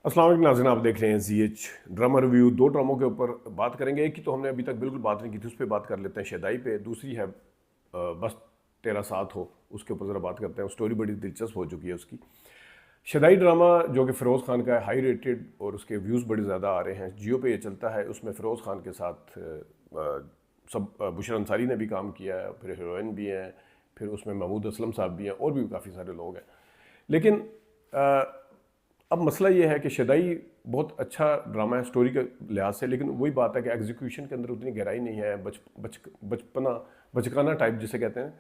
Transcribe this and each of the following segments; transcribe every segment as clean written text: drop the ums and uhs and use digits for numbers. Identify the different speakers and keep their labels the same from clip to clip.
Speaker 1: अस्सलाम वालेकुम नाज़रीन, आप देख रहे हैं ZH ड्रामा रिव्यू। दो ड्रामों के ऊपर बात करेंगे। एक की तो हमने अभी तक बिल्कुल बात नहीं की थी, उस पर बात कर लेते हैं शदाई पे। दूसरी है बस तेरा साथ हो, उसके ऊपर ज़रा बात करते हैं। स्टोरी बड़ी दिलचस्प हो चुकी है उसकी। शदाई ड्रामा जो कि फ़िरोज़ खान का है, हाई रेटेड और उसके व्यूज़ बड़े ज़्यादा आ रहे हैं। जियो पे ये चलता है। उसमें फ़िरोज़ खान के साथ बुशरा अंसारी ने भी काम किया है, फिर हीरोइन भी हैं, फिर उसमें महमूद असलम साहब भी हैं और भी काफ़ी सारे लोग हैं। लेकिन अब मसला ये है कि शदाई बहुत अच्छा ड्रामा है स्टोरी के लिहाज से, लेकिन वही बात है कि एग्जीक्यूशन के अंदर उतनी गहराई नहीं है। बचपना बचकाना टाइप जिसे कहते हैं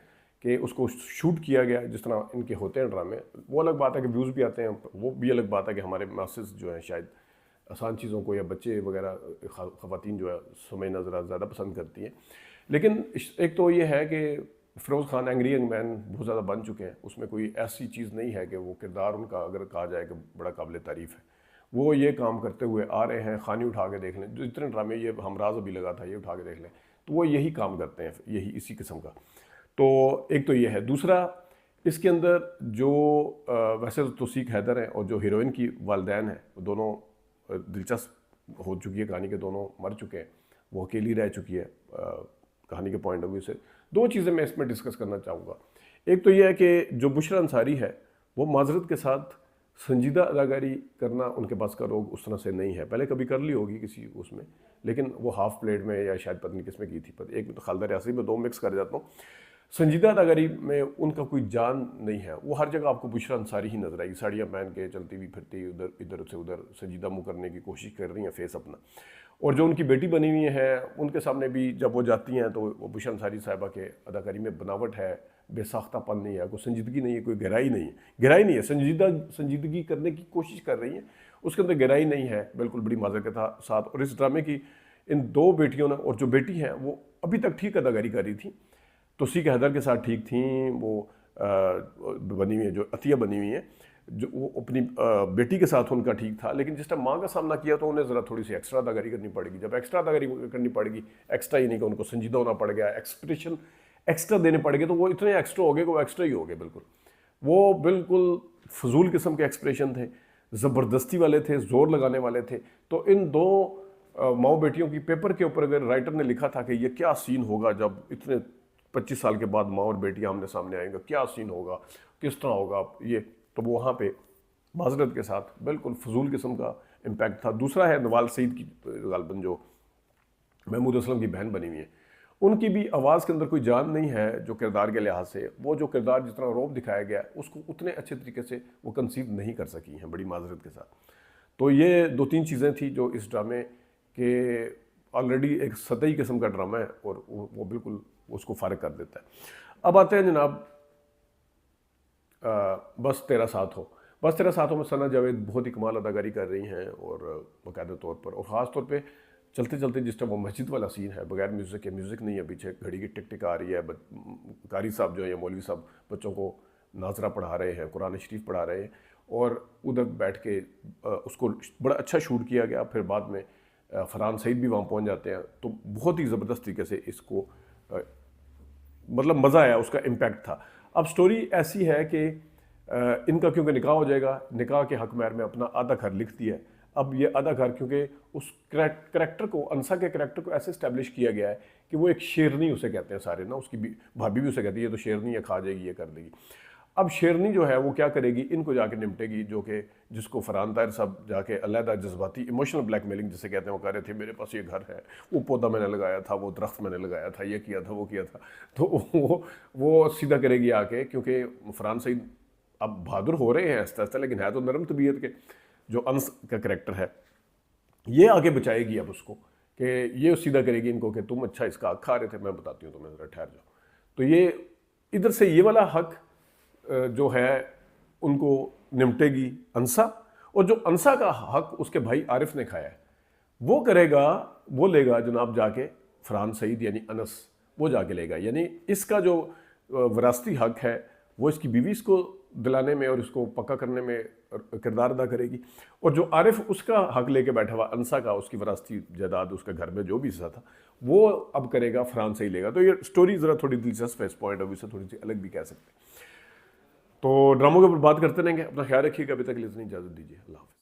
Speaker 1: कि उसको शूट किया गया जिस तरह इनके होते हैं ड्रामे, वो अलग बात है कि व्यूज़ भी आते हैं। वो भी अलग बात है कि हमारे मासेस जो हैं शायद आसान चीज़ों को या बच्चे वगैरह ख़वातीन जो है समझना ज़रा ज़्यादा पसंद करती हैं। लेकिन एक तो ये है कि Firoz Khan angry young man बहुत ज़्यादा बन चुके हैं। उसमें कोई ऐसी चीज़ नहीं है कि वो किरदार उनका अगर कहा जाए कि बड़ा काबिल तारीफ़ है, वो ये काम करते हुए आ रहे हैं। खानी उठा के देख लें, जो इतने ड्रामे ये हमराज अभी लगा था, ये उठा के देख लें, तो वो यही काम करते हैं, यही इसी किस्म का। तो एक तो ये है। दूसरा, इसके अंदर जो वैसे तो तौसीक हैदर हैं और जो हीरोइन की वालदैन है, वो दोनों दिलचस्प हो चुकी है कहानी के, दोनों मर चुके हैं, वो अकेली रह चुकी है कहानी के पॉइंट ऑफ व्यू से। दो चीज़ें मैं इसमें डिस्कस करना चाहूँगा। एक तो यह है कि जो बुशरा अंसारी है वो माजरत के साथ संजीदा अदाकारी करना उनके पास का रोग उस तरह से नहीं है। पहले कभी कर ली होगी किसी उसमें, लेकिन वो हाफ प्लेट में या शायद पत्नी किस में की थी, पर एक में तो खालदा रियासी में, दो मिक्स कर जाता हूँ। संजीदा अदाकारी में उनका कोई जान नहीं है। वो हर जगह आपको बुशरा अंसारी ही नजर आएगी, साड़ियाँ पहन के चलती हुई फिरती, उधर इधर से उधर संजीदा मुँह करने की कोशिश कर रही हैं फेस अपना। और जो उनकी बेटी बनी हुई है उनके सामने भी जब वो जाती हैं तो वो बुशरा अंसारी साहिबा के अदाकारी में बनावट है, बेसाख्तापन नहीं है, कोई संजीदगी नहीं है, कोई गहराई नहीं है। गहराई नहीं है, संजीदगी करने की कोशिश कर रही हैं, उसके अंदर गहराई नहीं है बिल्कुल, बड़ी माजर के साथ। और इस ड्रामे की इन दो बेटियों ने, और जो बेटी है वो अभी तक ठीक अदाकारी कर रही थी, तौसीक हैदर के साथ ठीक थी वो, बनी हुई है जो अतिया बनी हुई है, जो वो अपनी बेटी के साथ उनका ठीक था। लेकिन जिस टाइम माँ का सामना किया तो उन्हें ज़रा थोड़ी सी एक्स्ट्रा अदाकारी करनी पड़ेगी। जब एक्स्ट्रा अदाकारी करनी पड़ेगी, एक्स्ट्रा ही नहीं कि उनको संजीदा होना पड़ गया, एक्सप्रेशन एक्स्ट्रा देने पड़ गए, तो वो इतने एक्स्ट्रा हो गए कि वो एक्स्ट्रा ही हो गए बिल्कुल। वो बिल्कुल फजूल किस्म के एक्सप्रेशन थे, ज़बरदस्ती वाले थे, जोर लगाने वाले थे। तो इन दो माओ बेटियों की पेपर के ऊपर अगर राइटर ने लिखा था कि ये क्या सीन होगा जब इतने 25 साल के बाद माँ और बेटियां आमने सामने आएंगे, क्या सीन होगा, किस तरह होगा ये, तो वो वहाँ पे माजरत के साथ बिल्कुल फजूल किस्म का इम्पैक्ट था। दूसरा है नवाज सईद की, गालबन जो महमूद असलम की बहन बनी हुई है, उनकी भी आवाज़ के अंदर कोई जान नहीं है जो किरदार के लिहाज से। वो जो किरदार जितना रौब दिखाया गया उसको उतने अच्छे तरीके से वो कंसीव नहीं कर सकी हैं, बड़ी माजरत के साथ। तो ये दो तीन चीज़ें थी जो इस ड्रामे के, ऑलरेडी एक सतही किस्म का ड्रामा है और वो बिल्कुल उसको फारिग कर देता है। अब आते हैं जनाब बस तेरा साथ हो। बस तेरा साथ हो में सना जावेद बहुत ही कमाल अदाकारी कर रही हैं और बाकायदा तौर पर, और ख़ास तौर पे चलते चलते जिस टाइम वो मस्जिद वाला सीन है, बगैर म्यूज़िक के, म्यूज़िक नहीं है, पीछे घड़ी की टिक टिक आ रही है, कारी साहब जो है मौलवी साहब बच्चों को नाजरा पढ़ा रहे हैं, कुरान शरीफ पढ़ा रहे हैं, और उधर बैठ के उसको बड़ा अच्छा शूट किया गया। फिर बाद में फरहान सईद भी वहाँ पहुँच जाते हैं, तो बहुत ही ज़बरदस्त तरीके से इसको मतलब मज़ा आया, उसका इम्पैक्ट था। अब स्टोरी ऐसी है कि इनका क्योंकि निकाह हो जाएगा, निकाह के हक में अपना आधा घर लिख दिया है। अब ये आधा घर क्योंकि उस करैक्टर को, अनसा के करैक्टर को ऐसे इस्टेब्लिश किया गया है कि वो एक शेरनी उसे कहते हैं सारे ना, उसकी भी भाभी भी उसे कहती है ये तो शेरनी है, खा जाएगी, ये कर देगी। अब शेरनी जो है वो क्या करेगी, इनको जाके निपटेगी, जो कि जिसको फरहान ताहिर साहब जाके अलहदा जज्बाती इमोशनल ब्लैकमेलिंग जिसे कहते हैं वो कह रहे थे मेरे पास ये घर है, वो पौधा मैंने लगाया था, वो दरख्त मैंने लगाया था, ये किया था, वो किया था। तो वो सीधा करेगी आके, क्योंकि फरहान सईद अब बहादुर हो रहे हैं आहिस्ता आहिस्ता, लेकिन है तो नरम तबीयत के। जो अंस का करेक्टर है ये आगे बचाएगी अब उसको, कि ये सीधा करेगी इनको कि तुम अच्छा इसका हक खा रहे थे, मैं बताती हूँ तुम्हें, ज़रा ठहर जाओ। तो ये इधर से ये वाला हक जो है उनको निपटेगी अंसा, और जो अंसा का हक उसके भाई आरिफ ने खाया है वो करेगा, वो लेगा जनाब जाके फरहान सईद यानी अनस, वो जाके लेगा। यानी इसका जो विरासती हक है वो इसकी बीवी इसको दिलाने में और इसको पक्का करने में किरदार अदा करेगी, और जो आरिफ उसका हक लेके बैठा हुआ अंसा का, उसकी विरासती जायदाद, उसका घर में जो भी हिस्सा था वो अब करेगा फरहान सईद लेगा। तो ये स्टोरी ज़रा थोड़ी दिलचस्प है, इस पॉइंट ऑफ व्यू से थोड़ी सी अलग भी कह सकते हैं। तो ड्रामों के ऊपर बात करते रहेंगे। अपना ख्याल रखिएगा, अभी तक के लिए इतनी इजाज़त दीजिए, अल्लाह हाफ़िज़।